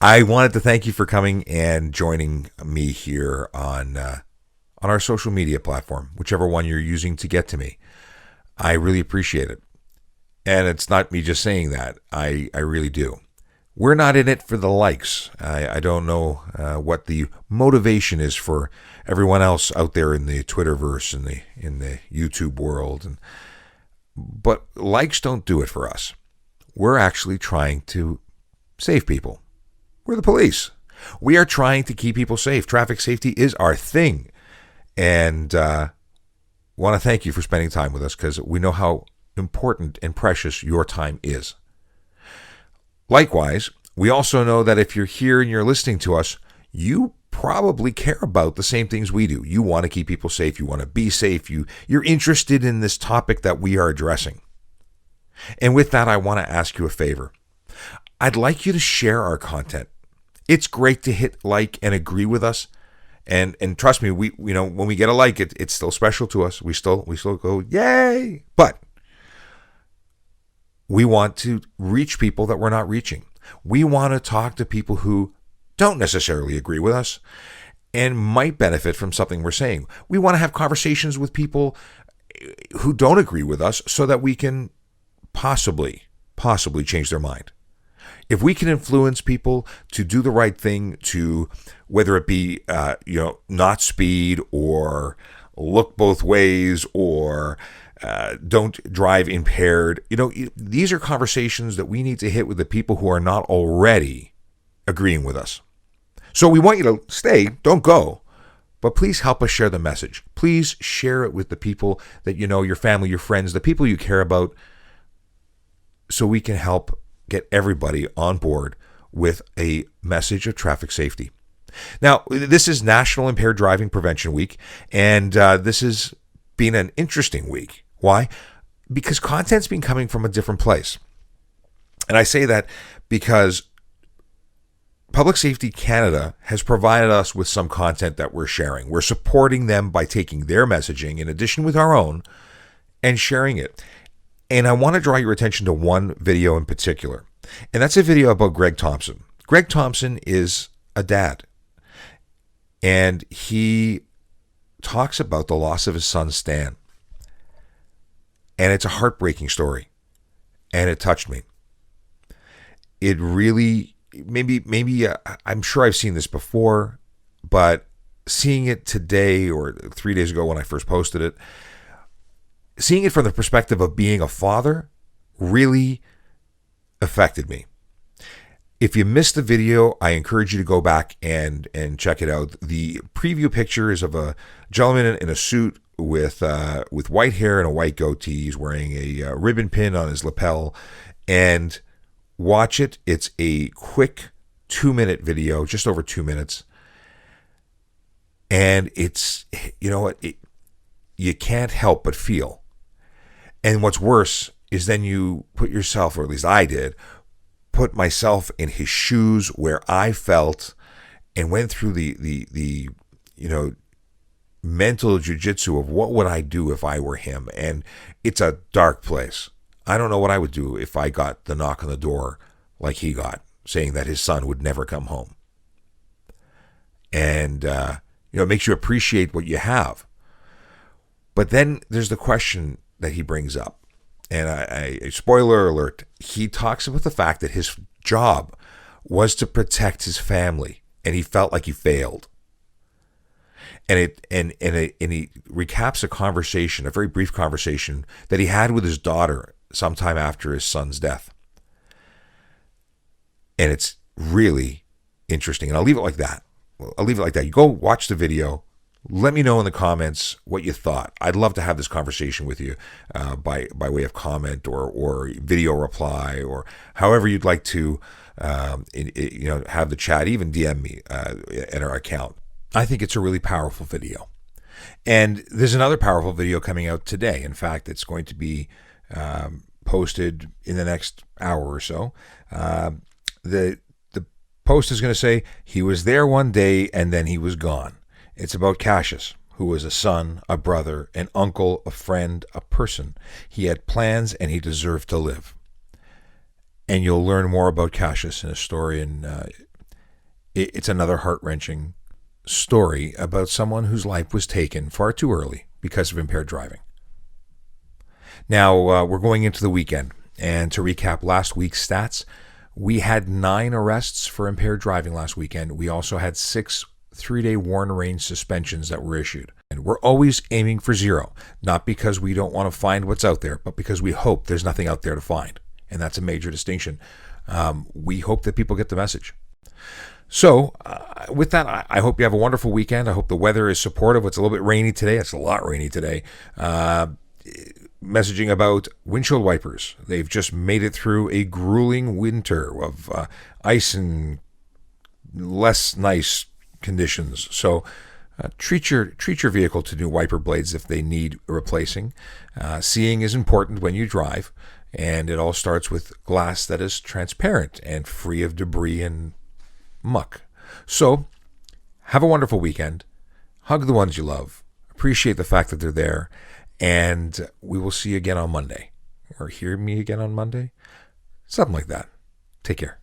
I wanted to thank you for coming and joining me here on our social media platform, whichever one you're using to get to me. I really appreciate it. And it's not me just saying that. I really do. We're not in it for the likes. I don't know what the motivation is for everyone else out there in the Twitterverse and in the YouTube world, but likes don't do it for us. We're actually trying to save people. We're the police. We are trying to keep people safe. Traffic safety is our thing, and want to thank you for spending time with us because we know how important and precious your time is. Likewise, we also know that if you're here and you're listening to us, you probably care about the same things we do. You want to keep people safe. You want to be safe. You're interested in this topic that we are addressing. And with that, I want to ask you a favor. I'd like you to share our content. It's great to hit like and agree with us. And trust me, we when we get a like, it's still special to us. We still go, yay! But we want to reach people that we're not reaching. We want to talk to people who don't necessarily agree with us and might benefit from something we're saying. We want to have conversations with people who don't agree with us so that we can possibly change their mind. If we can influence people to do the right thing, to whether it be not speed or look both ways or don't drive impaired, these are conversations that we need to hit with the people who are not already agreeing with us. So we want you to stay, don't go, but please help us share the message. Please share it with the people that you know, your family, your friends, the people you care about, so we can help get everybody on board with a message of traffic safety. Now, this is National Impaired Driving Prevention Week, and this has been an interesting week. Why? Because content's been coming from a different place. And I say that because Public Safety Canada has provided us with some content that we're sharing. We're supporting them by taking their messaging in addition with our own and sharing it. And I want to draw your attention to one video in particular. And that's a video about Greg Thompson. Greg Thompson is a dad. And he talks about the loss of his son, Stan. And it's a heartbreaking story. And it touched me. It really, maybe I'm sure I've seen this before, but seeing it today or 3 days ago when I first posted it, seeing it from the perspective of being a father really affected me. If you missed the video, I encourage you to go back and check it out. The preview picture is of a gentleman in a suit with white hair and a white goatee. He's wearing a ribbon pin on his lapel. And watch it. It's a quick 2-minute video, just over 2 minutes. And it's, you can't help but feel. And what's worse is then you put yourself, or at least I did, put myself in his shoes where I felt and went through the mental jujitsu of what would I do if I were him. And it's a dark place. I don't know what I would do if I got the knock on the door like he got, saying that his son would never come home. And, it makes you appreciate what you have. But then there's the question that he brings up. And I spoiler alert, he talks about the fact that his job was to protect his family, and he felt like he failed. And he recaps a conversation, a very brief conversation that he had with his daughter sometime after his son's death. And it's really interesting. And I'll leave it like that. You go watch the video. Let me know in the comments what you thought. I'd love to have this conversation with you by way of comment or video reply or however you'd like to have the chat. Even DM me at our account. I think it's a really powerful video. And there's another powerful video coming out today. In fact, it's going to be posted in the next hour or so. The post is going to say, he was there one day and then he was gone. It's about Cassius, who was a son, a brother, an uncle, a friend, a person. He had plans and he deserved to live. And you'll learn more about Cassius in a story, and It's another heart-wrenching story about someone whose life was taken far too early because of impaired driving. Now, we're going into the weekend, and to recap last week's stats, we had 9 arrests for impaired driving last weekend. We also had 6 3-day warn-range suspensions that were issued. And we're always aiming for 0, not because we don't want to find what's out there, but because we hope there's nothing out there to find. And that's a major distinction. We hope that people get the message. So with that, I hope you have a wonderful weekend. I hope the weather is supportive. It's a little bit rainy today. It's a lot rainy today. Messaging about windshield wipers. They've just made it through a grueling winter of ice and less nice conditions. So treat your vehicle to new wiper blades if they need replacing. Seeing is important when you drive, and it all starts with glass that is transparent and free of debris and muck. So have a wonderful weekend. Hug the ones you love. Appreciate the fact that they're there. And we will see you again on Monday. Or hear me again on Monday. Something like that. Take care.